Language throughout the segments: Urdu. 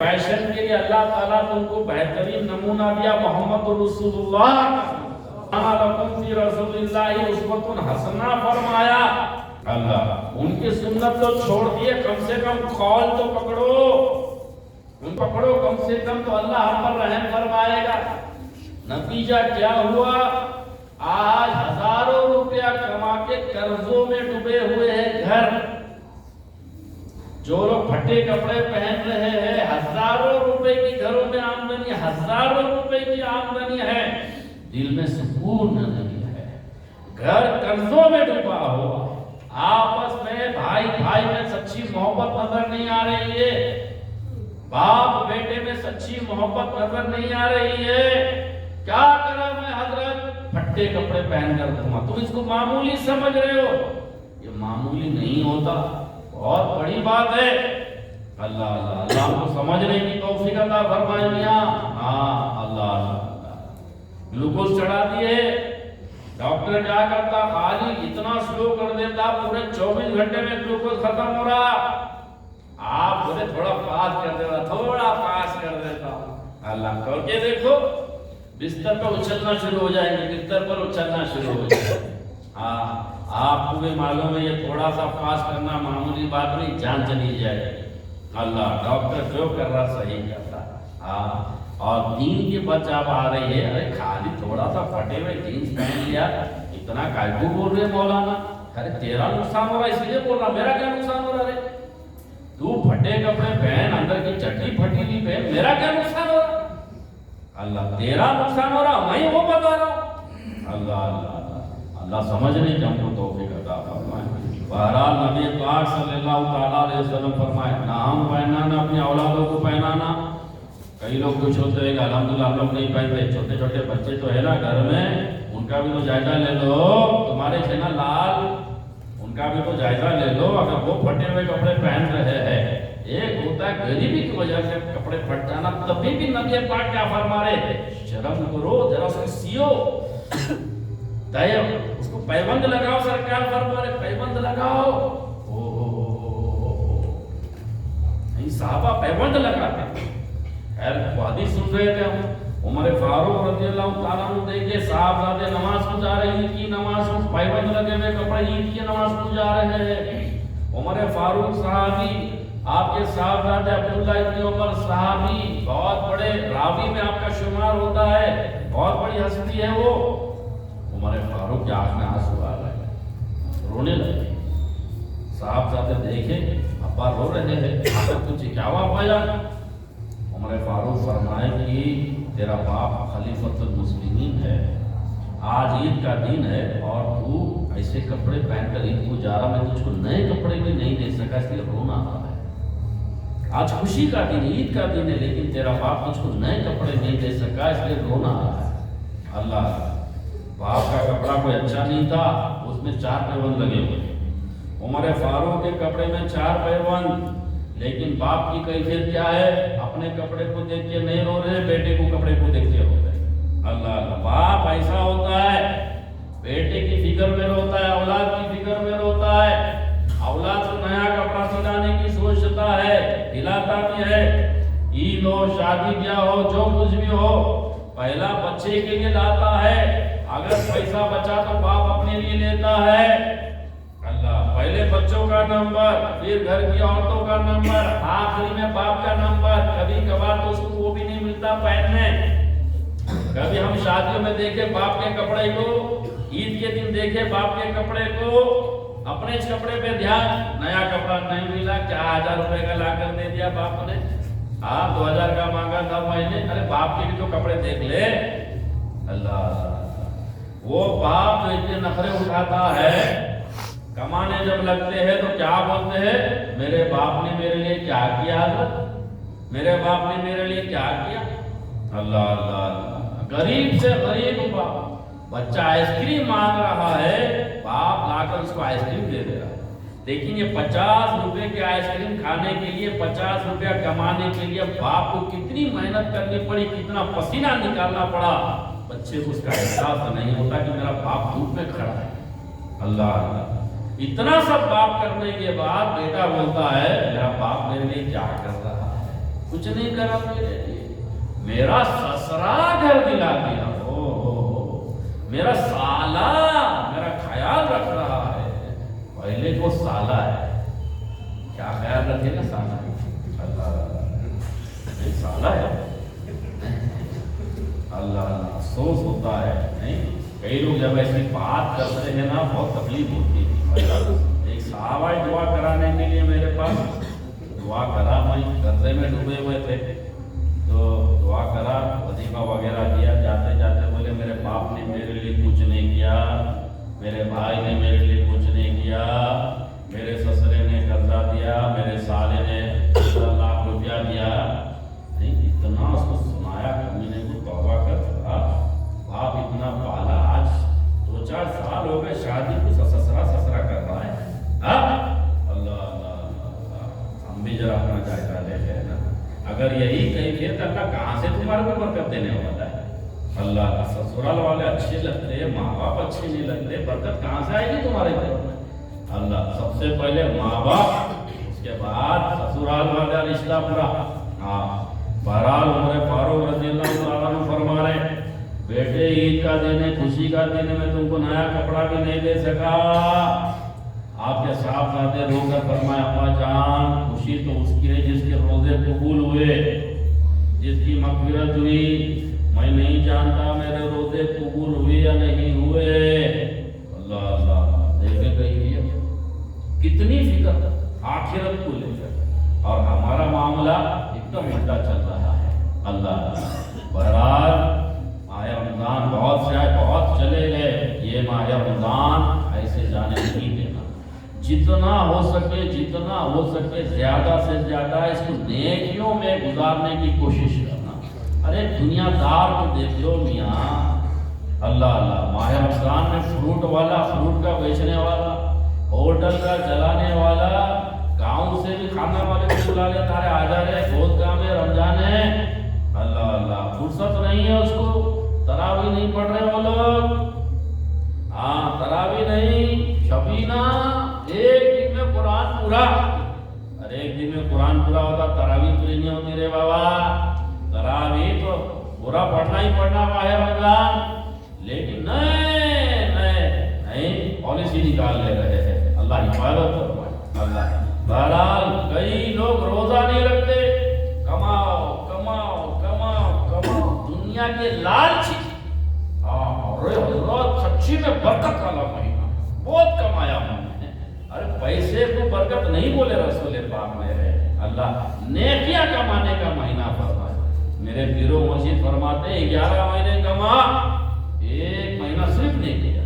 فیشن کے لیے اللہ تعالیٰ تم کو بہترین نمونہ دیا محمد رسول اللہ لکم فی رسول اللہ اسوۃ حسنہ فرمایا۔ اللہ ان کی سنت تو چھوڑ دیے، کم سے کم قول تو پکڑو، ان پکڑو کم سے کم تو اللہ ہم پر رحم فرمائے گا۔ نتیجہ کیا ہوا؟ آج ہزاروں روپیہ کما کے قرضوں میں ڈوبے ہوئے ہیں گھر، جو لوگ پھٹے کپڑے پہن رہے ہیں، ہزاروں روپے کی گھروں میں آمدنی، ہزاروں روپے کی آمدنی ہے، دل میں سکون نہیں ہے، گھر قرضوں میں ڈوبا ہوا، آپس میں بھائی بھائی میں سچی محبت نظر نہیں آ رہی ہے، باپ بیٹے میں سچی محبت نظر نہیں آ رہی ہے۔ کیا کرا میں حضرت؟ پھٹے کپڑے پہن کر گھوما، تم اس کو معمولی سمجھ رہے ہو، یہ معمولی نہیں ہوتا، بہت بڑی بات ہے۔ اللہ اللہ اللہ کو سمجھنے کی توفیق عطا فرمائے میاں۔ ہاں اللہ اللہ گلوکوز چڑھا دیے، ڈاکٹر کیا کرتا؟ خالی اتنا سلو کر دیتا، پورے 24 گھنٹے میں گلوکوز ختم ہو رہا، آپ بولے تھوڑا پاس کر دیتا، تھوڑا پاس کر دیتا۔ اللہ کر کے دیکھو، بستر پر اچھلنا شروع ہو جائیں گے، بستر پر اچھلنا شروع ہو جائیں گے۔ ہاں آپ کو بھی معلوم ہے یہ تھوڑا سا پاس کرنا معمولی بات نہیں، جان چلی جائے گی۔ اللہ ڈاکٹر جو کر رہا صحیح کرتا۔ ہاں اور دین کی بات آپ آ رہی ہے، ارے خالی تھوڑا سا پھٹے ہوئے جینس پہن لیا، اتنا کاہے بول رہے مولانا؟ ارے تیرا نقصان ہو رہا اس لیے بول رہا، میرا کیا نقصان ہو رہا ہے؟ تو پھٹے کپڑے پہن، اندر کی چٹی پھٹی ہوئی پہن، میرا کیا نقصان ہو رہا؟ اللہ تیرا نقصان ہو رہا، میں وہ بتا رہا ہوں۔ اللہ اللہ اللہ سمجھنے کی ہم کو توفیق عطا فرمائے۔ بہرحال نبی پاک صلی اللہ تعالیٰ علیہ وسلم فرمائے، نہ ہم پہنانا اپنی اولادوں کو پہنانا۔ کئی لوگ کچھ ہوتے ہیں کہ الحمدللہ ہم لوگ نہیں پہنتے، چھوٹے چھوٹے بچے تو ہے نا گھر میں، ان کا بھی تو جائزہ لے لو، تمہارے تھے نا لال، ان کا بھی تو جائزہ لے لو۔ اگر وہ پھٹے ہوئے کپڑے پہن رہے ہیں، ایک ہوتا ہے غریبی کی وجہ سے کپڑے پھٹ جانا، تبھی بھی نبی پاک کیا فرما رہے؟ شرم کرو، ذرا سے سیو، اس کو پیبند لگاؤ، سرکار فرما رہے پیبند لگاؤ۔ نہیں صحابہ پیبند لگاتے۔ خیر حدیث سن رہے تھے ہم، عمر فاروق رضی اللہ تعالیٰ عنہ دیکھے صاحبزادے نماز کو جا رہے، عید کی نماز کو پیبند لگے ہوئے کپڑے، عید کی نماز کو جا رہے ہیں۔ عمر فاروق صحابی، آپ کے صاحبزادے عبداللہ ابن عمر صحابی، بہت بڑے راوی میں آپ کا شمار ہوتا ہے، بہت بڑی ہستی ہے وہ۔ عمر فاروق کی آنکھ میں آنسو آ رہے، رونے لگے۔ صاحبزادے دیکھے ابا رو رہے ہیں، کچھ کیا ہوا پایا؟ عمر فاروق فرمائے کہ تیرا باپ خلیفۃ المسلمین ہے، آج عید کا دن ہے اور تو ایسے کپڑے پہن کر عید کو جا رہا، میں تجھ کو نئے کپڑے بھی نہیں دے سکا، اس لیے رونا آ رہا ہے۔ آج خوشی کا دن، عید کا دن ہے، لیکن تیرا باپ تجھ کو نئے کپڑے نہیں دے سکا، اس لیے رونا آ رہا ہے۔ اللہ باپ کا کپڑا کوئی اچھا نہیں تھا، اس میں 4 پیبند لگے ہوئے، عمر فاروق کے کپڑے میں 4 پیبند، لیکن باپ کی کیفیت کیا ہے؟ اپنے کپڑے کو دیکھ کے نہیں رو رہے، بیٹے کو کپڑے کو دیکھ کے رو رہے۔ اللہ اللہ باپ ایسا ہوتا ہے، بیٹے کی فکر میں روتا ہے، اولاد کی فکر میں روتا ہے، اولاد کو نیا کپڑا دلانے کی سوچتا ہے، دلاتا بھی ہے، عید ہو، شادی بیاہ ہو، جو کچھ بھی ہو، پہلا بچے کے لیے لاتا ہے، اگر پیسہ بچا تو باپ اپنے لیے لیتا ہے۔ اللہ پہلے بچوں کا نمبر، پھر گھر کی عورتوں کا نمبر، آخری میں باپ کا نمبر۔ کبھی کبھار تو اس کو وہ بھی نہیں ملتا پہننے، کبھی ہم شادیوں میں دیکھے باپ کے کپڑے کو، عید کے دن دیکھے باپ کے کپڑے کو، اپنے اس کپڑے پہ دھیان، نیا کپڑا نہیں ملا، کیا 1000 روپے کا لا کر دے دیا باپ نے، 2000 کا مانگا تھا مہینے، ارے باپ کے بھی تو کپڑے دیکھ لے۔ اللہ وہ باپ جو اتنے نخرے اٹھاتا ہے، کمانے جب لگتے ہیں تو کیا بولتے ہیں؟ میرے باپ نے میرے لیے کیا کیا حضرت، میرے باپ نے میرے لیے کیا کیا؟ اللہ اللہ اللہ غریب سے غریب باپ، بچہ آئس کریم مانگ رہا ہے، باپ لا کر اس کو آئس کریم دے دے رہا ہے، لیکن یہ 50 روپے کے آئس کریم کھانے کے لیے، 50 روپیہ کمانے کے لیے باپ کو کتنی محنت کرنی پڑی، کتنا پسینہ نکالنا پڑا، بچے کو اس کا احساس نہیں ہوتا کہ میرا باپ دھوپ میں کھڑا ہے۔ اللہ اللہ اتنا سب باپ کرنے کے بعد بیٹا بولتا ہے میرا باپ میرے لیے کیا کر رہا ہے، کچھ نہیں کرا میرے لیے، میرا سسرا گھر دلا دیا، میرا سالہ میرا خیال رکھ رہا ہے، پہلے کو سالہ ہے، کیا خیال رکھے گا سالہ؟ اللہ سالہ ہے، اللہ افسوس ہوتا ہے، نہیں کئی لوگ جب ایسی بات کرتے ہیں نا بہت تکلیف ہوتی ہے۔ ایک صحابہ دعا کرانے کے لیے میرے پاس دعا کرا، میں قرضے میں ڈوبے ہوئے تھے تو دعا کرا، وظیفہ وغیرہ کیا، جاتے جاتے بولے میرے باپ نے میرے لیے کچھ نہیں کیا، میرے بھائی نے میرے لیے کچھ نہیں کیا، میرے سسرے نے قرضہ دیا، میرے سالے نے 15 لاکھ روپیہ دیا، نہیں اتنا اس کو سنایا کمینے کو توبہ کر سکا، باپ اتنا پالا، آج 2-4 سال ہو گئے شادی کو سسرا کر رہا ہے۔ اللہ ہم بھی ذرا اپنا جائزہ لے لیں نا، اگر یہی کیفیت اللہ کہاں سے تمہارے کو برکت دینے والا ہے؟ اللہ سسرال والے اچھے لگتے، ماں باپ اچھے نہیں لگتے، برکت کہاں سے آئے گی تمہارے گھر میں؟ اللہ سب سے پہلے ماں باپ، اس کے بعد سسرال والا رشتہ پورا۔ بہرحال عمر فاروق رضی اللہ تعالیٰ عنہ فرما رہے ہیں، بیٹے عید کا دن ہے، خوشی کا دن ہے، میں تم کو نیا کپڑا بھی نہیں دے سکا۔ آپ کے صاحبزادے رو کر فرمایا، ابا جان خوشی تو اس کی ہے جس کے روزے قبول ہوئے، جس کی مغفرت ہوئی، میں نہیں جانتا میرے روزے قبول ہوئے یا نہیں ہوئے۔ اللہ اللہ دیکھے گئی ہے کتنی فکر آخرت کو لے کر، اور ہمارا معاملہ ایک دم الٹا چل رہا ہے۔ اللہ بہرحال ماہ رمضان بہت سے آئے، بہت چلے گئے، یہ ماہ رمضان ایسے جانے نہیں دینا، جتنا ہو سکے زیادہ سے زیادہ اس کو نیکیوں میں گزارنے کی کوشش کرنا۔ ارے دنیا دار کو دیکھ لو میاں، اللہ اللہ ماہ رمضان میں فروٹ والا، فروٹ کا بیچنے والا، ہوٹل کا چلانے والا، گاؤں سے بھی کھانا والے کو بلا لیتا ہے، آ جا رہے بہت کام ہے، رمضان ہے، اللہ اللہ فرصت نہیں ہے اس کو، تراویح نہیں پڑھ رہے وہ لوگ، تراویح نہیں، شبینہ ایک دن میں قرآن پورا، ارے ایک دن میں قرآن پورا ہوتا، تراویح پوری نہیں ہوتی رے بابا، تراویح تو پورا پڑھنا ہی پڑھنا ماہ رمضان، لیکن نہیں پالیسی نکال لے رہے ہیں، اللہ حفاظت فرمائے۔ اللہ بہرحال کئی لوگ روزہ نہیں رکھتے، کماؤ کماؤ کماؤ کماؤ، دنیا کے لالچی، حضرات سچی میں برکت والا مہینہ، بہت کمایا ہم نے، ارے پیسے کو برکت نہیں بولے رسول پاک میرے، اللہ نیکیاں کمانے کا مہینہ فرمائے۔ میرے پیر و مرشد فرماتے 11 مہینے کما، ایک مہینہ صرف نہیں کیا،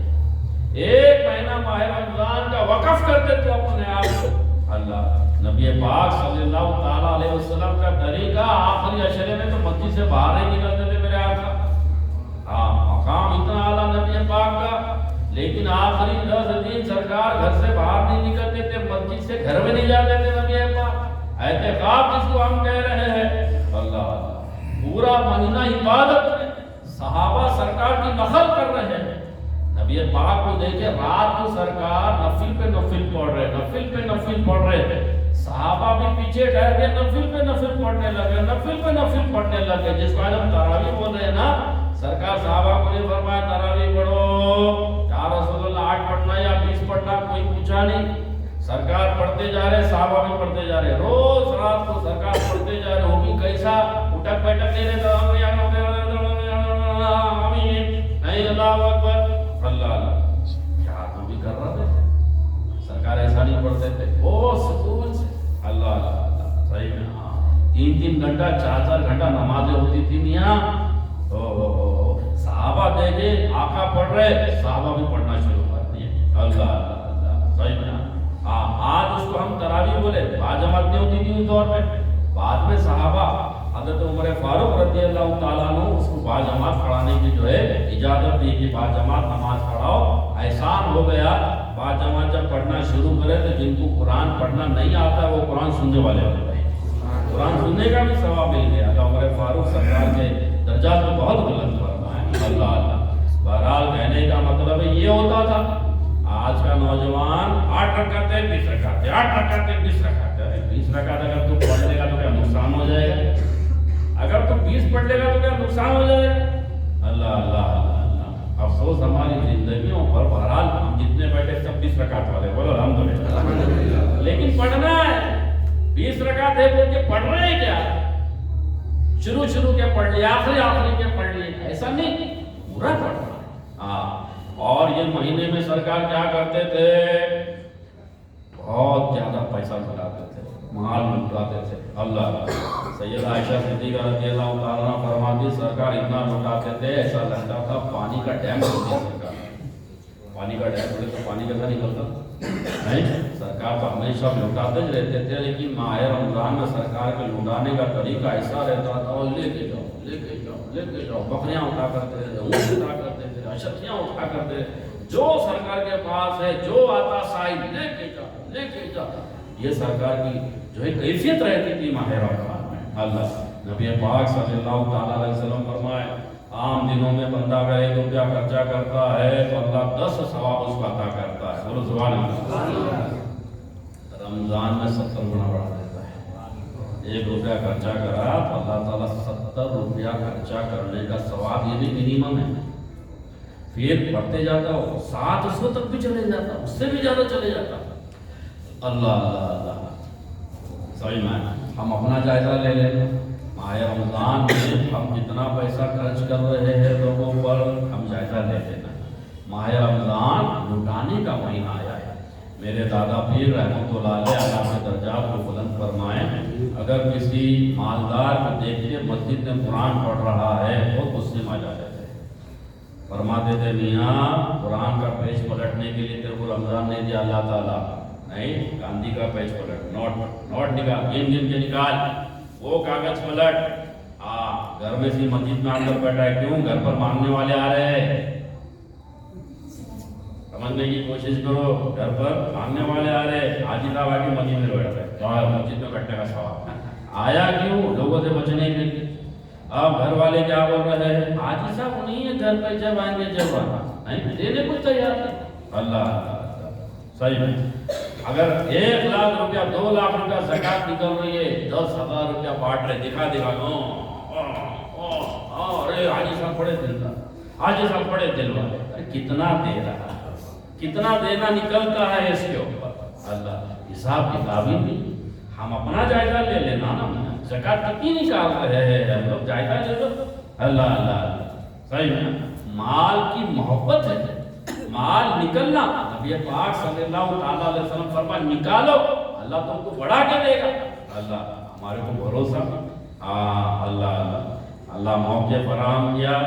ایک مہینہ ماہ رمضان کا وقف کرتے تو اپنے آپ کو۔ اللہ نبی پاک صلی اللہ تعالیٰ علیہ وسلم کا طریقہ آخری عشرے میں تو مسجد سے باہر نہیں نکلتے تھے میرے آقا، مقام اتنا اعلیٰ نبی پاک کا، لیکن آخری 10 دن سرکار گھر سے باہر نہیں نکلتے تھے، مسجد سے گھر میں نہیں جاتے تھے نبی پاک، اعتکاف جس کو ہم کہہ رہے ہیں، اللہ پورا مہینہ عبادت میں صحابہ سرکار کی نقل کر رہے ہیں۔ نبی پاک کو دیکھے رات کو سرکار نفل پہ نفل پڑھ رہے، نفل پہ نفل پڑھ رہے، صحابہ بھی پیچھے ٹھہر کے نفل پہ نفل پڑھنے لگے، نفل پہ نفل پڑھنے لگے، جس کو ہم تراویح بول رہے ہیں نا، سرکار صحابہ کو نہیں فرمایا تراویح پڑھو، یا رسول اللہ 8 پڑھنا یا 20 پڑھنا، کوئی پوچھا نہیں، سرکار پڑھتے جا رہے، صحابہ بھی پڑھتے جا رہے، روز رات کو سرکار پڑھتے جا رہے، وہ بھی کیسا اٹھک بیٹھک نہیں رہتا، نہیں اللہ اکبر، اللہ کیا تو بھی کر رہا تھے، سرکار ایسا نہیں پڑھتے تھے، وہ سکون سے، اللہ صحیح میں 3-3 گھنٹہ 4-4 گھنٹہ نمازیں ہوتی تھی میاں، صحابہ دیکھے آقا پڑھ رہے، صحابہ بھی پڑھنا شروع کر دیے، اللہ صحیح میں آج اس کو ہم تراویح بولے، باجماعت نہیں ہوتی تھی اس دور میں، بعد میں صحابہ حضرت عمر فاروق رضی اللہ تعالیٰ عنہ اس کو باجماعت پڑھانے کی جو ہے اجازت دی کہ باجماعت نماز پڑھاؤ، احسان ہو گیا، باجماعت جب پڑھنا شروع کرے تو جن کو قرآن پڑھنا نہیں آتا وہ قرآن سننے والے ہو گئے، قرآن سننے کا بھی ثواب مل گیا، عمر فاروق سرکار کے درجات میں بہت بلند فرمائے، اللہ بہرحال کہنے کا مطلب یہ ہوتا تھا، آج کا نوجوان 8 رکعتیں 20 رکعتیں 8 رکعتیں 20 رکعتیں 20 رکعت اگر تو پڑھ لے گا تو کیا نقصان ہو جائے گا؟ نقصان ہو جائے گا. اللہ اللہ اللہ. افسوس ہماری زندگیوں پر. بہرحال ہم جتنے بیٹھے سب 20 رکعت والے, بولو الحمدللہ. لیکن پڑھنا ہے 20 رکعت ہے بول کے پڑھ رہے ہیں کیا؟ شروع کے پڑھ لیے, آخری کے پڑھ لیے, ایسا نہیں, پورا پڑھنا. ہاں. اور یہ مہینے میں سرکار کیا کرتے تھے؟ بہت زیادہ پیسہ لگاتے تھے, مال لٹاتے تھے. اللہ. سید عائشہ صدیقہ رضی اللہ تعالیٰ عنہ فرماتی سرکار اتنا لٹاتے تھے ایسا لگتا تھا پانی کا ڈیم ہو گیا. سرکار پانی کا ڈیم ہوگا تو پانی کیسا نکلتا نہیں. سرکار تو ہمیشہ لٹاتے ہی رہتے تھے, لیکن ماہ رمضان میں سرکار کے لٹانے کا طریقہ ایسا رہتا تھا, اور لے کے جاؤ, بکریاں اٹھا کرتے تھے, اونٹ اٹھا کرتے تھے, اشرفیاں اٹھا کرتے تھے, جو سرکار کے پاس ہے جو آتا صاحب لے کے جاؤ. یہ سرکار کی جو ہے کیفیت رہتی تھی ماہ رمضان میں. اللہ. نبی پاک صلی اللہ تعالیٰ علیہ وسلم فرمائے عام دنوں میں بندہ اگر 1 روپیہ خرچہ کرتا ہے تو اللہ 10 ثواب اس کو عطا کرتا ہے. بولو سبحان اللہ. رمضان میں 70 گنا بڑھا دیتا ہے. 1 روپیہ خرچہ کرا تو اللہ تعالیٰ 70 روپیہ خرچہ کرنے کا ثواب, یہ بھی منیمم ہے. پھر بڑھتے جاتا ہو 700 تک بھی چلے جاتا, اس سے بھی زیادہ چلے جاتا. اللہ اللہ اللہ. صحیح میں ہم اپنا جائزہ لے لیں. ماہ رمضان میں ہم جتنا پیسہ خرچ کر رہے ہیں لوگوں پر, ہم جائزہ لے لینا. ماہ رمضان لٹانے کا مہینہ آیا ہے. میرے دادا پیر رحمۃ اللہ علیہ اللہ کے درجات کو بلند فرمائیں, اگر کسی مالدار کو دیکھتے مسجد میں قرآن پڑھ رہا ہے بہت غصے میں آ جاتے تھے. فرماتے تھے میاں قرآن کا پیج پلٹنے کے لیے تیرے کو رمضان نہیں دیا اللہ تعالیٰ. نہیں, گاندھی کا پیج پلٹ, نوٹ نکال, گن کے نکال, وہ کاغذ پلٹ. ہاں, گھر میں سی مسجد میں اندر بیٹھا ہے, کیوں؟ گھر پر مانگنے والے آ رہے ہیں. سمجھنے کی کوشش کرو, گھر پر مانگنے والے آ رہے ہیں. حاجی صاحب آ کے مسجد میں بیٹھا ہے, مسجد میں بیٹھنے کا ثواب آیا. کیوں؟ لوگوں سے بچنے کے لیے. اب گھر والے کیا بول رہے ہیں؟ حاجی صاحب نہیں ہے گھر پہ, جب آئیں گے جب آنا. نہیں, دینے کو تیار ہے. اللہ. صحیح ہے. اگر 1 لاکھ روپیہ 2 لاکھ روپیہ زکات نکل رہی ہے, 10,000 روپیہ بانٹ رہے, دکھا ارے حاجی صاحب بڑے دلدار, حاجی صاحب بڑے دل والے. کتنا دے رہا ہے, کتنا دینا نکلتا ہے اس کے اوپر. اللہ. حساب کتاب ہی نہیں. ہم اپنا جائزہ لے لینا نا, زکات کتنی نکال رہے ہیں ہم لوگ, جائزہ لے لو. اللہ اللہ. صحیح میں مال کی محبت ہے, مال نکلنا. نبی پاک صلی اللہ تعالیٰ علیہ وسلم فرمائے نکالو, اللہ تم کو بڑھا کے دے گا. اللہ. ہمارے کو بھروسہ. ہاں. اللہ اللہ. اللہ موقع فراہم کیا.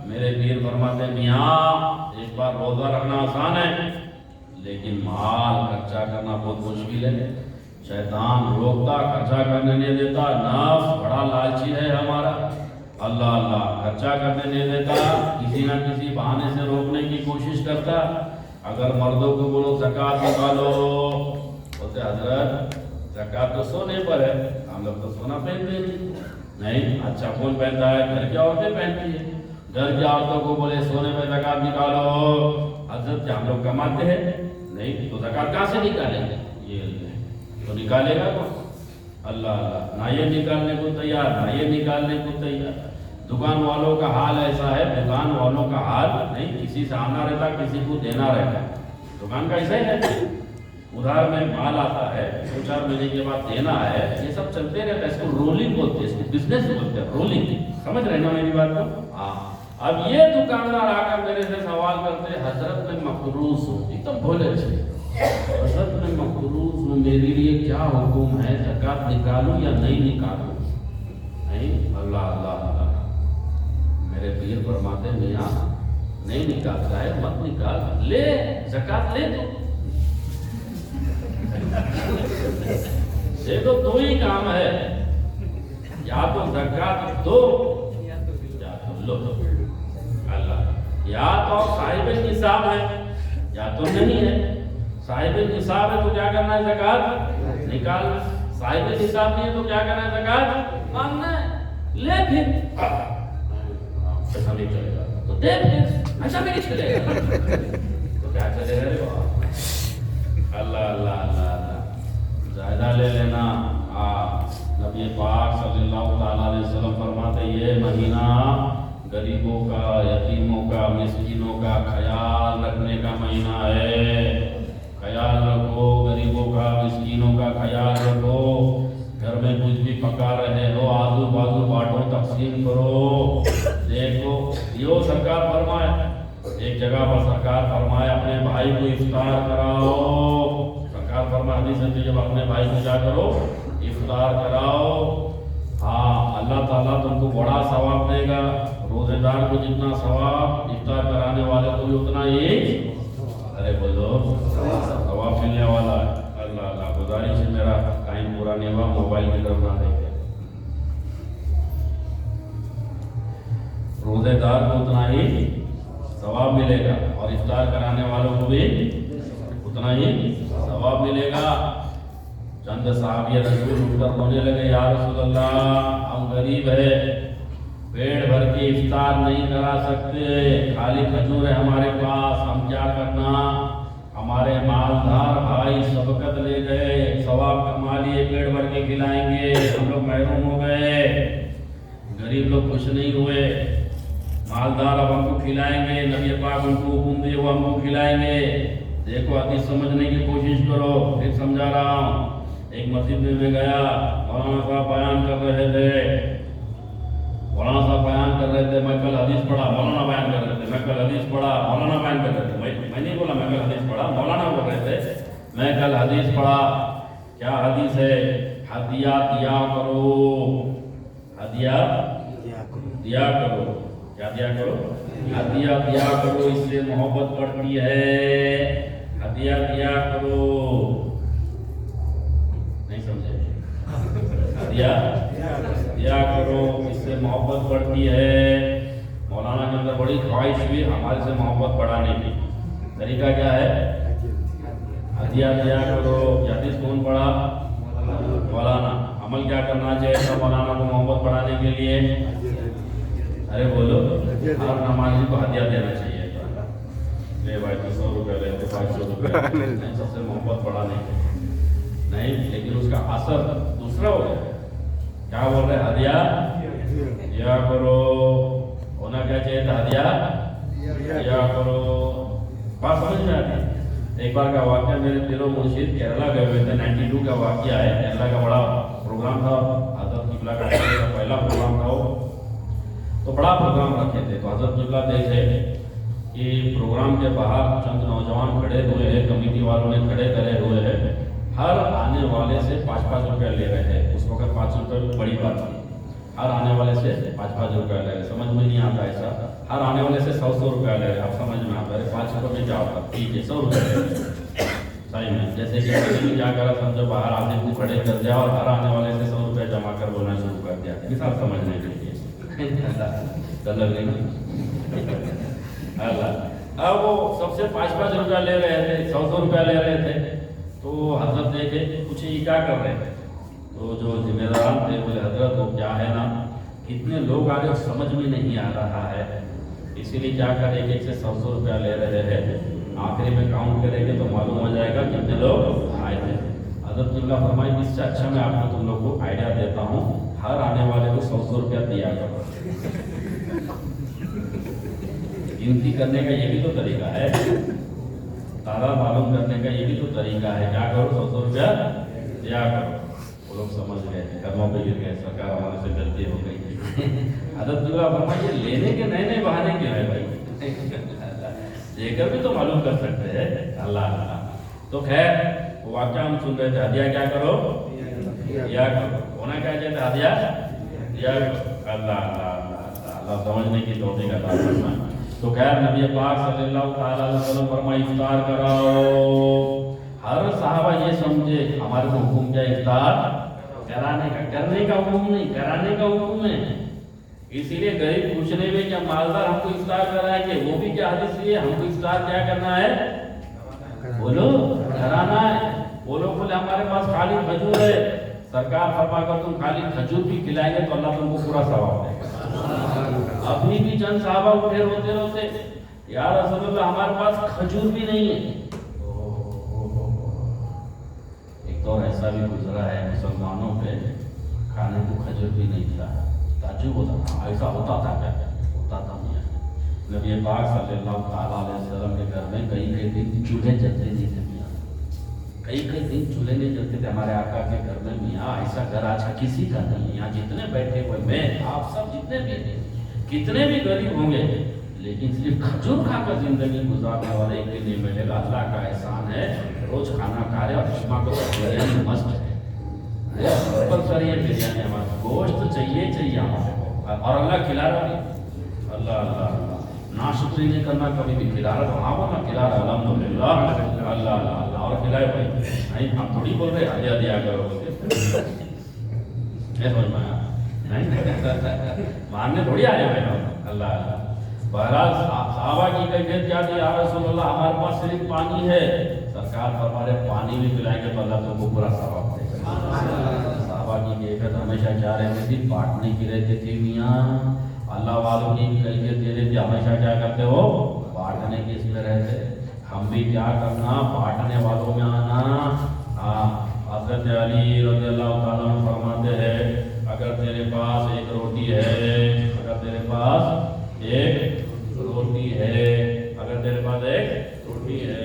میرے پیر فرماتے میاں ایک بار روزہ رکھنا آسان ہے, لیکن مال خرچہ کرنا بہت مشکل ہے. شیطان روکتا, خرچہ کرنے نہیں دیتا. نفس بڑا لالچی ہے ہمارا. اللہ اللہ. خرچہ کرنے نہیں دیتا, کسی نہ کسی بہانے سے روکنے کی کوشش کرتا. اگر مردوں کو بولو زکات نکالو, بولتے حضرت زکات تو سونے پر ہے, ہم لوگ تو سونا پہنتے نہیں. اچھا کون پہنتا ہے؟ گھر کی عورتیں پہنتی ہے. گھر کی عورتوں کو بولے سونے پہ زکات نکالو, حضرت کیا ہم لوگ کماتے ہیں؟ نہیں, تو زکات کہاں سے نکالیں گے؟ یہ تو نکالے گا کون؟ اللہ اللہ. نہ یہ نکالنے کو تیار, نہ یہ نکالنے کو تیار. دکان والوں کا حال ایسا ہے, دکان والوں کا حال نہیں, کسی سے آنا رہتا, کسی کو دینا رہتا. دکان کا ایسا ہی ہے, ادھار میں مال آتا ہے, 2-4 مہینے کے بعد دینا ہے, یہ سب چلتے رہتا ہے. اس کو رولنگ بولتے ہیں, اس کو بزنس بولتے ہیں, رولنگ. سمجھ رہے نا میری بات کو؟ ہاں. اب یہ دکاندار آ کر میرے سے سوال کرتے ہیں حضرت میں مقروض ہوں. ایک دم بولے اچھے, حضرت میں مقروض ہوں, میرے لیے کیا حکم ہے, زکات نکالوں یا نہیں نکالوں؟ نہیں. اللہ اللہ اللہ. میرے پیر فرماتے میاں نہیں نکالتا ہے مت نکال, لے زکات لے دو. دو ہی کام ہے, یا تو زکات دو یا تو لو. اللہ. یا تو صاحب نصاب ہے یا تو نہیں ہے. صاحب نصاب ہے تو کیا کرنا ہے؟ زکات نکالنا. صاحب نصاب نہیں ہے تو کیا کرنا ہے؟ زکات مانگنا ہے. لے پھر ایسا نہیں چلے گا تو دے, پھر ایسا بھی نہیں چلے گا تو کیا چلے گا؟ اللہ اللہ اللہ اللہ. جائزہ لے لینا. نبی پاک صلی اللہ تعالیٰ علیہ وسلم فرماتے یہ یہ مہینہ غریبوں کا، یتیموں کا، مسکینوں کا خیال رکھنے کا مہینہ ہے۔ خیال رکھو، غریبوں کا، مسکینوں کا خیال رکھو۔ گھر میں کچھ بھی پکا رہے ہو آزو بازو بانٹو، تقسیم کرو۔ دیکھو یہ سرکار فرمائے، ایک جگہ پر سرکار فرمائے اپنے بھائی کو افطار کراؤ۔ سرکار فرمائے حدیث ہے جب اپنے بھائی کو کیا کرو، افطار کراؤ۔ ہاں اللہ تعالیٰ تم کو بڑا ثواب دے گا۔ روزے دار کو جتنا ثواب، افطار کرانے والے کو بھی اتنا ہی، ارے بولو ثواب ملنے والا ہے۔ اللہ اللہ گزارش ہے، میرا ٹائم پورا نہیں ہوا، موبائل کی طرف نہ دیکھے۔ روزے دار کو اتنا ہی ثواب ملے گا اور افطار کرانے والوں کو بھی اتنا ہی ثواب ملے گا۔ چند صحابی رسول اٹھ کر رونے لگے، یا رسول اللہ ہم غریب ہے، پیٹ بھر کے افطار نہیں کرا سکتے، خالی کھجور ہے ہمارے پاس، ہم کیا کرنا؟ ہمارے مالدار بھائی سبقت لے گئے، ثواب کما لیے، پیٹ بھر کے کھلائیں گے، ہم لوگ محروم ہو گئے، غریب لوگ خوش نہیں ہوئے۔ مالدار اب ہم کو کھلائیں گے، نبی پاک ان کو حکم دے وہ ہم کو کھلائیں گے۔ دیکھو حدیث سمجھنے کی کوشش کرو، پھر سمجھا رہا ہوں۔ ایک مسجد میں گیا، مولانا صاحب بیان کر رہے تھے، مولانا صاحب بیان کر رہے تھے، میں کل حدیث پڑھا، مولانا بیان کر رہے تھے، میں کل حدیث پڑھا، مولانا بیان کر رہے تھے، میں نہیں بولا میں کل حدیث پڑھا، مولانا بول رہے تھے میں کل حدیث پڑھا۔ کیا حدیث ہے؟ ہدیہ دیا کرو، ہدیہ دیا کرو، کیا دیا کرو؟ ہدیہ دیا کرو، اس سے محبت بڑھتی ہے، ہدیہ دیا کرو۔ نہیں سمجھے؟ ہدیہ دیا کرو، اس سے محبت بڑھتی ہے۔ مولانا کے اندر بڑی خواہش ہوئی ہمارے سے محبت بڑھانے کی، طریقہ کیا ہے؟ ہدیہ دیا کرو۔ حدیث کون پڑھا؟ مولانا۔ عمل کیا کرنا چاہیے تھا مولانا کو محبت بڑھانے کے لیے؟ ارے بولو، ہر نمازی کو ہدیہ دینا چاہیے تھا۔ لے بھائی 200 روپے لیتے، 500 روپے، سب سے محبت بڑھانے کے نہیں، لیکن اس کا اثر دوسرا ہو گیا۔ کیا بول رہے؟ ہدیہ دیا کرو، ہونا کیا چاہیے تھا؟ ہدیہ دیا کرو۔ بات سمجھ میں آتی؟ ایک بار کا واقعہ، میرے پیرو مرشید کیرلا گئے ہوئے تھے، 92 کا واقعہ ہے، کیرلا کا بڑا پروگرام تھا، حضرت قبلہ کا پہلا پروگرام تھا وہ، تو بڑا پروگرام رکھے تھے۔ تو حضرت قبلہ دیکھے کہ پروگرام کے باہر چند نوجوان کھڑے ہوئے ہیں، کمیٹی والوں نے کھڑے کرے ہوئے ہیں، ہر آنے والے سے 5-5 روپے لے رہے ہیں۔ اس وقت 5 روپے بڑی بات تھی، ہر آنے والے سے 5-5 روپے لے رہے، سمجھ میں نہیں آتا ایسا، ہر آنے والے سے 100 روپے لے رہے، اب سمجھ میں آتا ہے 5 روپے میں کیا ہوتا، ٹھیک ہے 100 روپے لے رہے صحیح میں۔ جیسے کہ کسی کیا کرا سمجھو باہر آدمی کو کھڑے کر دیا اور ہر آنے والے سے 100 روپے جمع کر بولنا شروع کر دیا، مثال سمجھنے کے لیے اللہ۔ اب وہ سب سے 5-5 روپیہ لے رہے تھے، 100 روپیہ لے رہے تھے، تو حضرت دیکھے کچھ یہ کیا کر رہے تھے، تو جو ذمہ داران تھے بولے حضرت وہ کیا ہے نا، اتنے لوگ آگے سمجھ میں نہیں آ رہا ہے، اسی لیے کیا کریں گے، ایک سے 100 روپیہ لے رہے ہیں، آخری میں کاؤنٹ کریں گے تو معلوم ہو جائے گا کتنے لوگ آئے تھے۔ حضرت اللہ فرمائے اس سے اچھا میں آپ کو تم لوگ کو آئیڈیا دیتا ہوں، ہر آنے والے کو 100 روپیہ دیا کرو۔ گنتی کرنے کا یہ بھی تو طریقہ ہے، تعداد معلوم کرنے کا یہ بھی تو طریقہ ہے، کیا کرو 100 روپیہ دیا کرو۔ وہ لوگ سمجھ گئے، قدموں پہ گر گئے، سرکار ہمارے سے غلطی ہو گئی۔ حضرت اللہ فرمائے لینے کے نئے نئے بہانے کیوں ہے بھائی، دے کر بھی تو معلوم کر سکتے ہیں۔ اللہ تو خیر وہ واقعہ ہم سن رہے تھے، ہدیہ کیا کرو دیا کرو، ہونا کیا چاہتے ہدیہ دیا کرو۔ اللہ سمجھنے کی توفیق عطا فرمائے۔ تو خیر نبی پاک صلی اللہ تعالیٰ علیہ وسلم فرمائے افطار کراؤ۔ ہر صحابہ یہ سمجھے ہمارے کو حکم کیا افطار کرانے کا، کرنے کا حکم نہیں، کرانے کا حکم ہے۔ اسی لیے غریب پوچھنے میں کیا مالدار ہم کو افطار کرائیں گے، وہ بھی کیا حدیث لیے ہم کو افطار کیا کرنا ہے، بولو کرانا ہے۔ وہ لوگ بولے ہمارے پاس خالی کھجور ہے، سرکار فرما کر تم خالی کھجور بھی کھلائیں گے تو اللہ تم کو پورا ثواب دے گا۔ اپنی بھی چند صحابہ اٹھے روتے یا رسول اللہ ہمارے پاس کھجور بھی نہیں ہے۔ ایک دور ایسا بھی گزرا ہے مسلمانوں پہ کھانے کو کھجور بھی نہیں تھا، تعجب ہوتا تھا ایسا ہوتا تھا کیا؟ ہوتا تھا میاں نبی پاک صلی اللہ تعالیٰ علیہ وسلم کے گھر میں کئی دن چولہے جلتے نہیں تھے میاں، کئی دن چولہے نہیں جلتے تھے ہمارے آقا کے گھر میں میاں۔ ایسا گھر آج کا کسی کا نہیں ہے، یہاں جتنے بیٹھے ہوئے میں آپ سب جتنے بھی ہیں، کتنے بھی غریب ہوں گے لیکن صرف کھجور کھا کر زندگی گزارنے والے ایک دن نہیں ملے گا۔ اللہ کا احسان ہے روز کھانا کھا رہے اور چشمہ کو بریانی مست ہے، پر کریے بریانی، ہمارا گوشت چاہیے ہمارے کو، اور اللہ کھلا رہا ہے۔ اللہ اللہ نا شکری نہیں کرنا، کبھی بھی کھلا رہا ہاں وہ نہ کھلا رہا الحمدللہ اللہ اللہ اور کھلائے بھائی نہیں، ہم تھوڑی بول رہے آدھے آدھے آ کرو ماننے تھوڑی آئے ہوئے اللہ اللہ۔ بہرحال صحابہ کی کیفیت کیا تھی؟ یا رسول اللہ ہمارے پاس صرف پانی ہے، سرکار ہمارے پانی بھی پلائیں گے تو اللہ تم کو پورا ثواب دے گا۔ صحابہ کی کیفیت ہمیشہ کیا رہتی تھی؟ بانٹنے کی رہتی تھی میاں۔ اللہ والوں کی کیفیت یہ رہتی ہمیشہ کیا کرتے ہو؟ بانٹنے کی اس میں رہتے۔ ہم بھی کیا کرنا؟ بانٹنے والوں میں آنا۔ حضرت علی رضی اللہ تعالیٰ عنہ فرماتے ہیں اگر تیرے پاس ایک روٹی ہے، اگر تیرے پاس ایک روٹی ہے، اگر تیرے پاس ایک روٹی ہے،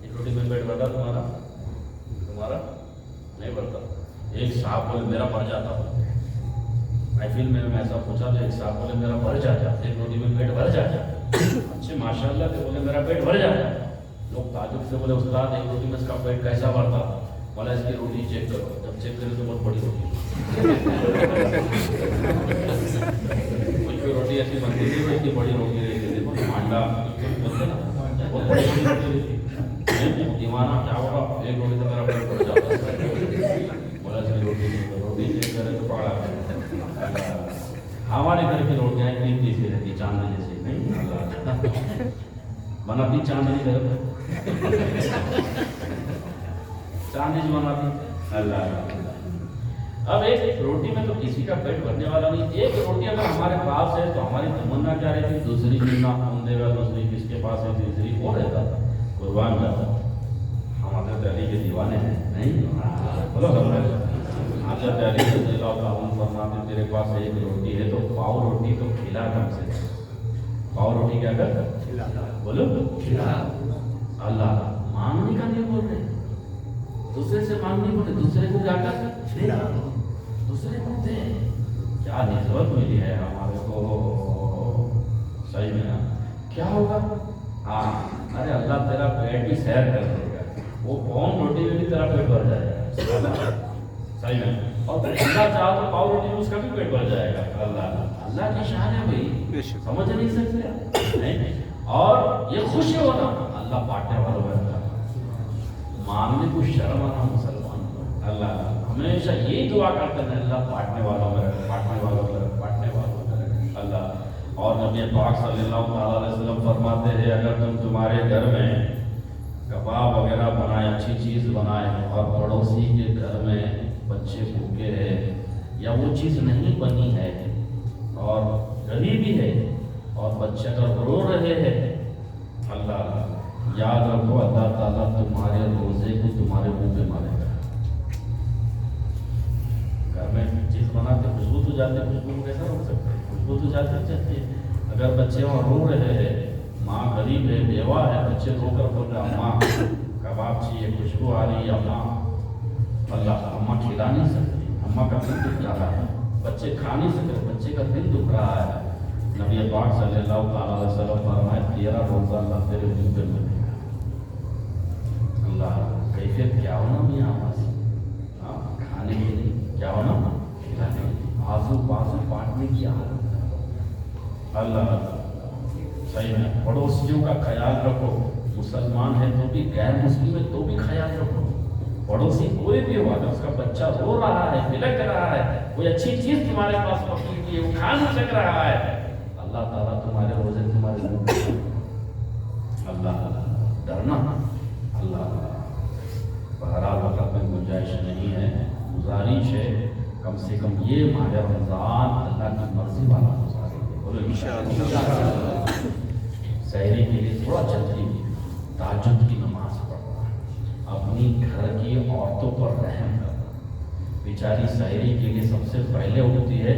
ایک روٹی میں پیٹ بھرتا تمہارا نہیں بھرتا۔ ایک صاحب بولے میرا بھر جاتا، محفل میں ایسا پوچھا تو ایک صاحب بولے میرا بھر جاتا، ایک روٹی میں پیٹ بھر جاتا۔ اچھے ماشاء اللہ سے بولے میرا پیٹ بھر جاتا۔ لوگ تعجب سے بولے استاد ایک روٹی میں اس کا پیٹ کیسا بھرتا؟ بولا اس کی روٹی چیک کرو، جب چیک کرے تو بہت بڑی روٹی، کوئی روٹی ایسی بنتی تھی اتنی بڑی روٹی رہتی تھی، مانڈا بولتے نا بہت بڑی روٹی رہتی تھی۔ دیوانہ کیا ہوگا؟ ایک روٹی تو میرا پیٹ بھر جاتا۔ بولا اس کی روٹی چیک کرے تو پکڑا۔ ہمارے گھر کی روٹیاں اتنی تیزی رہتی چاندنی جیسی نہیں، بناتی چاندنی گھر چاندنی بناتی اللہ۔ اب ایک روٹی میں تو کسی کا پیٹ بھرنے والا نہیں، ایک روٹی اگر ہمارے پاس ہے تو ہماری تمنا کیا رہتی؟ دوسری ملنا کون دے گا، دوسری کس کے پاس ہے، تیسری وہ رہتا تھا، قربان جاتا۔ ہم حضرت علی کے دیوانے ہیں نہیں؟ بولو حضرت علی رضی اللہ تعالیٰ عنہ فرماتے تیرے پاس ایک روٹی ہے تو پاؤ روٹی تو کھلا ڈھنگ سے، پاؤ روٹی کیا کر بولو کھلا۔ اللہ مانگنے کا نہیں بول رہے، دوسرے سے مانگنے بولے، دوسرے کو جا کر دوسرے کو دے۔ کیا نسبت ملی ہے ہمارے کو، صحیح میں کیا ہوگا؟ ہاں ارے اللہ تیرا پیٹ بھی سیر کر دے گا، وہ پاؤں روٹی میں بھی تیرا پیٹ بھر جائے گا، صحیح میں۔ اور اللہ چاہا تو پاؤ روٹی میں اس کا بھی پیٹ بھر جائے گا۔ اللہ کی شان ہے بھائی، سمجھ نہیں سکتے نہیں۔ اور یہ خوشی ہونا اللہ بانٹنے والوں میں رکھا، مانگنے کو شرم آنا مسلمان کو۔ اللہ ہمیشہ یہی دعا کرتے ہیں اللہ بانٹنے والوں میں رکھ، بانٹنے والوں میں رکھ، بانٹنے والوں میں رکھ اللہ۔ اور نبی پاک صلی اللہ تعالیٰ علیہ وسلم فرماتے ہیں اگر تمہارے گھر میں کباب وغیرہ بنائے، اچھی چیز بنائے، اور پڑوسی کے گھر میں بچے بھوکے ہیں یا وہ چیز نہیں بنی ہے اور غریبی ہے اور بچے اگر رو رہے ہیں، اللہ یاد رکھو اللہ تعالیٰ تمہارے روزے کو تمہارے منہ پہ مارے گا۔ گھر میں چیز بناتے خوشبو تو جاتے، خوشبو کو کیسا روک سکتے؟ خوشبو تو جاتی ہے۔ اگر بچے وہاں رو رہے ہیں، ماں غریب ہے، بیوہ ہے، بچے رو کر بول رہے اماں کباب چاہیے، خوشبو آ رہی ہے اماں، اللہ اماں کھلا نہیں سکتی، اماں کا دل دکھ رہا ہے، بچے کھا نہیں سکتے، بچے کا دل دکھ رہا ہے۔ نبی پاک صلی اللہ تعالیٰ علیہ وسلم فرمائے 13 روزہ اللہ تیرے منہ پہ ملے گا۔ اللہ کیفیت کیا ہونا میاں آواز کھانے کے لیے، کیا ہونا کھلانے کے لیے، آزو بازو بانٹنے کی عادت۔ اللہ صحیح ہے، پڑوسیوں کا خیال رکھو، مسلمان ہے تو بھی، غیر مسلم ہے تو بھی خیال رکھو۔ پڑوسی کوئی بھی ہوا اگر اس کا بچہ رو رہا ہے، بلک رہا ہے، کوئی اچھی چیز تمہارے پاس پکی ہوئی ہے وہ کھا نہیں سک رہا ہے، اللہ تعالیٰ تمہارے روزے تمہارے منہ، اللہ ڈرنا اللہ۔ بہرحال وقت میں گنجائش نہیں ہے، گزارش ہے کم سے کم یہ ماہ رمضان اللہ کی مرضی والا گزارے، بولو انشاءاللہ۔ سحری کے لیے تھوڑا جلدی تہجد کی نماز پڑھنا، اپنی گھر کی عورتوں پر رحم کرنا، بیچاری سحری کے لیے سب سے پہلے اٹھتی ہے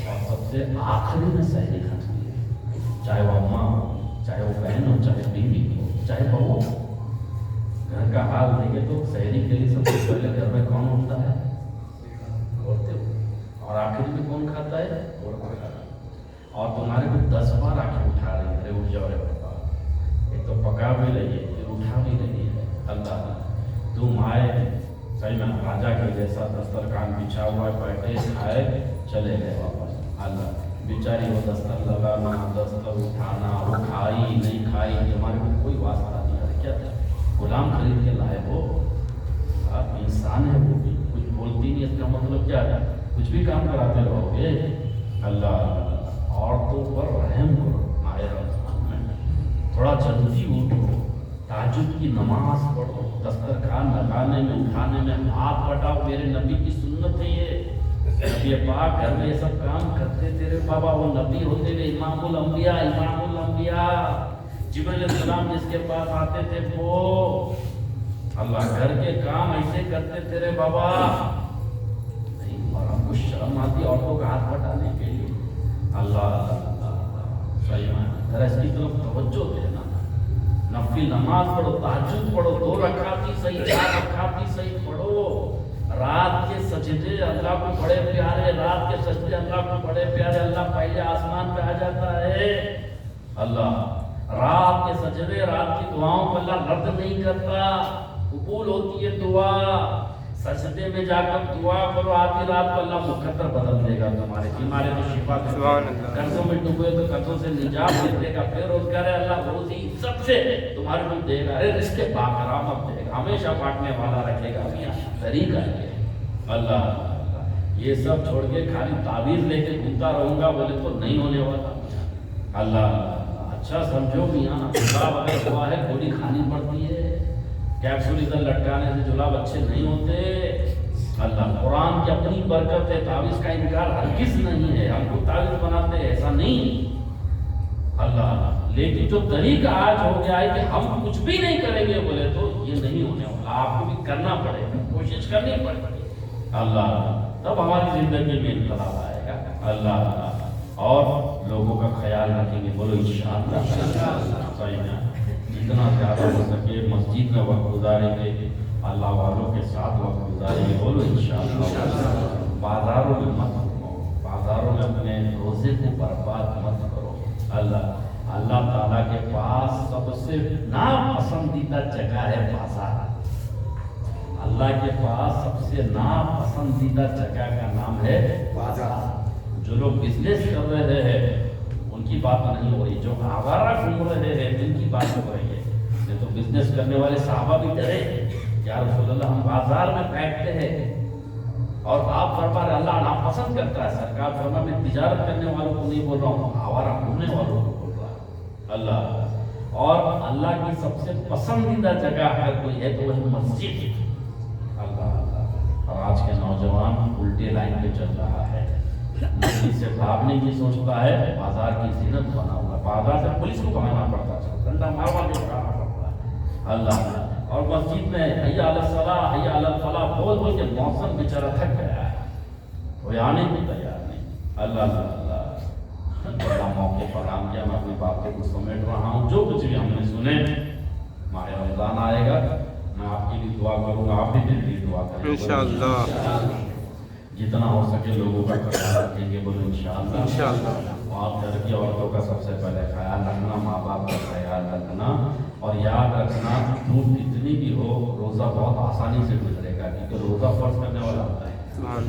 اور سب سے آخری میں سحری کھاتی ہے، چاہے وہ اماں ہو، چاہے وہ بہن ہو، چاہے بیوی ہو، چاہے بہو ہو۔ گھر کا حال دیکھے تو سحری کے لیے سب سے پہلے گھر میں کون اٹھتا ہے؟ عورتیں، اور آخری میں کون کھاتا ہے؟ اور تمہارے کو 10 بار آنکھیں اٹھا رہی ہے، اٹھ جاؤ رے بابا، ایک تو پکا بھی رہی ہے پھر اٹھا بھی رہی ہے۔ اللہ تم آئے صحیح میں راجا کے جیسا دسترخوان بچھا ہوا ہے، بیٹھے کھائے چلے گئے واپس۔ اللہ بیچاری وہ دستر لگانا، دستر اٹھانا، وہ کھائی نہیں کھائی تمہارے کو کوئی واسطہ نہیں ہے۔ کیا تھا؟ غلام خرید کے لائے ہو، آپ انسان ہے، وہ بھی کچھ بولتی نہیں، اس کا مطلب کیا ہے؟ کچھ بھی کام کراتے رہو گے۔ اللہ عورتوں پر رحم کرو، ماہ رمضان میں تھوڑا جلدی اٹھو، تہجد کی نماز پڑھو، دسترخوان لگانے میں اٹھانے میں ہاتھ بٹاؤ، میرے نبی کی سنت ہے یہ۔ نبی پاک گھر میں یہ سب کام کرتے تیرے بابا، وہ نبی ہوتے تھے، امام الانبیاء، امام الانبیاء، جبرائیل علیہ السلام جس کے پاس آتے تھے وہ اللہ گھر کے کام ایسے کرتے تیرے بابا۔ نہیں، اور ہم کو شرم آتی عورتوں کا ہاتھ بٹانے کے لیے۔ اللہ صحیح ہے، ذرا اس کی طرف توجہ دینا، نفل نماز پڑھو، تہجد پڑھو، 2 رکعت ہی صحیح، 4 رکعت ہی صحیح پڑھو۔ رات کے سجدے اللہ کو بڑے پیارے، رات کے سجدے اللہ کو بڑے پیارے، اللہ پہلے آسمان پہ آ جاتا ہے۔ اللہ رات کے سجدے، رات کی دعاؤں کو اللہ رد نہیں کرتا، قبول ہوتی ہے دعا۔ سجدے میں جا کر دعا کرو، آدھی رات کو اللہ مقدر بدل دے گا، تمہارے بیماری کو شفا دے گا، قرضوں میں ڈوبے تو قرضوں سے نجات دے گا، بے روزگار ہے اللہ روزی سب سے تمہارے کو دے گا، رزق باکرامت دے گا، ہمیشہ بانٹنے والا رکھے گا، طریقہ ہے اللہ۔ یہ سب چھوڑ کے خالی تعویذ لے کے گھومتا رہوں گا بولے تو نہیں ہونے والا۔ اللہ اچھا سمجھو میاں، جلاب اگر ہوا ہے گولی کھانی پڑتی ہے، کیپسول ادھر لٹکانے سے جلاب اچھے نہیں ہوتے۔ اللہ قرآن کی اپنی برکت ہے، تعویذ کا انکار ہرگز نہیں ہے، ہم کو تعویذ بناتے ہیں ایسا نہیں۔ اللہ لیکن جو طریقہ آج ہو گیا ہے کہ ہم کچھ بھی نہیں کریں گے بولے تو یہ نہیں ہونے والا، آپ کو بھی کرنا پڑے گا، کوشش کرنی پڑے گی۔ اللہ تب ہماری زندگی میں انقلاب آئے گا۔ اللہ اور لوگوں کا خیال رکھیں گے، بولو انشاءاللہ۔ صحیح ہے، جتنا زیادہ ہو سکے مسجد میں وقت گزاریں گے، اللہ والوں کے ساتھ وقت گزاریں گے، بولو انشاءاللہ۔ بازاروں میں مت گھومو، بازاروں میں اپنے روزے کو برباد مت کرو۔ اللہ تعالیٰ کے پاس سب سے ناپسندیدہ جگہ ہے بازار۔ اللہ کے پاس سب سے ناپسندیدہ جگہ کا نام ہے بازار۔ جو لوگ بزنس کر رہے ہیں ان کی بات نہیں ہو رہی، جو آوارہ گھوم رہے ہیں ان کی بات ہو رہی ہے۔ نہیں تو بزنس کرنے والے صحابہ بھی ڈرے، یا رسول اللہ ہم بازار میں بیٹھتے ہیں اور آپ فرما رہے اللہ ناپسند کرتا ہے، سرکار فرما میں تجارت کرنے والوں کو نہیں بول رہا ہوں، آوارہ گھومنے والوں کو بول رہا ہوں۔ اللہ اور اللہ کی سب سے پسندیدہ جگہ اگر کوئی ہے تو وہ مسجد۔ اللہ اور آج کے نوجوان الٹے لائن پہ چل رہا ہے، مسجد سے بھاگنے کی سوچتا ہے، بازار کی زینت بنا ہوا، بازار سے پولیس کو بھاگنا پڑتا ہے، ڈنڈا مار مار کے بھاگنا پڑتا ہے۔ اللہ اور مسجد میں حی علی الصلاۃ حی علی الفلاح بول بول کے موسم بیچارہ تھک گیا ہے، کوئی آنے کو تیار نہیں۔ اللہ موقع فراہم کیا، میں اپنی باتوں کو سمیٹ رہا ہوں، جو کچھ بھی ہم نے سنے، ماہ رمضان آئے گا، میں آپ کی بھی دعا کروں گا، آپ بھی میری بھی دعا کریں انشاءاللہ۔ جتنا ہو سکے لوگوں کا خیال رکھیں گے، بولو انشاءاللہ۔ اور گھر کی عورتوں کا سب سے پہلے خیال رکھنا، ماں باپ کا خیال رکھنا، اور یاد رکھنا دھوپ کتنی بھی ہو روزہ بہت آسانی سے گزرے گا، کیونکہ روزہ فرض کرنے والا ہوتا ہے،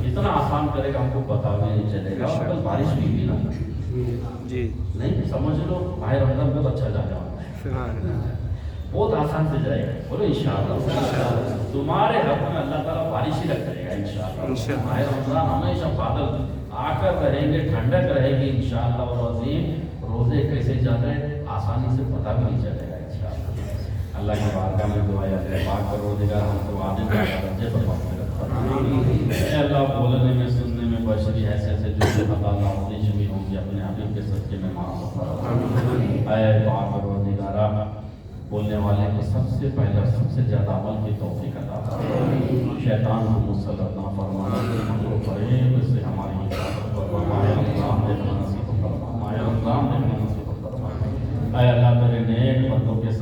اتنا آسان کرے گا ہم کو پتا بھی نہیں چلے گا۔ اور کل بارش بھی نا جی نہیں سمجھ لو، ماہ رمضان بہت اچھا جانے والا ہے، بہت آسان سے جائے گا، بولو انشاءاللہ۔ تمہارے حق میں اللہ تعالیٰ بارش ہی رکھ دے گا انشاءاللہ۔ ماہ رمضان ہمیشہ بادل آ کر رہیں گے، ٹھنڈک رہے گی انشاءاللہ اور عظیم، روزے کیسے جاتے ہیں آسانی سے پتہ بھی نہیں چلے گا انشاءاللہ۔ اللہ کی بارگاہ میں دعا ہے، پاک پروردگار ہم کو عادل درجے پر پہنچے رکھنا۔ اے اللہ بولنے میں سننے میں بشری حیثیت سے جو بھی خطا لاؤں شمی ہوں گی اپنے حبیب کے صدقے میں معاف فرما۔ اے پاک پروردگار بولنے والے کو سب سے پہلے سب سے زیادہ عمل کی توفیق عطا فرما، شیطان کو مسلط نہ فرمانا، ہم کو فریب سے ہماری حفاظت فرما۔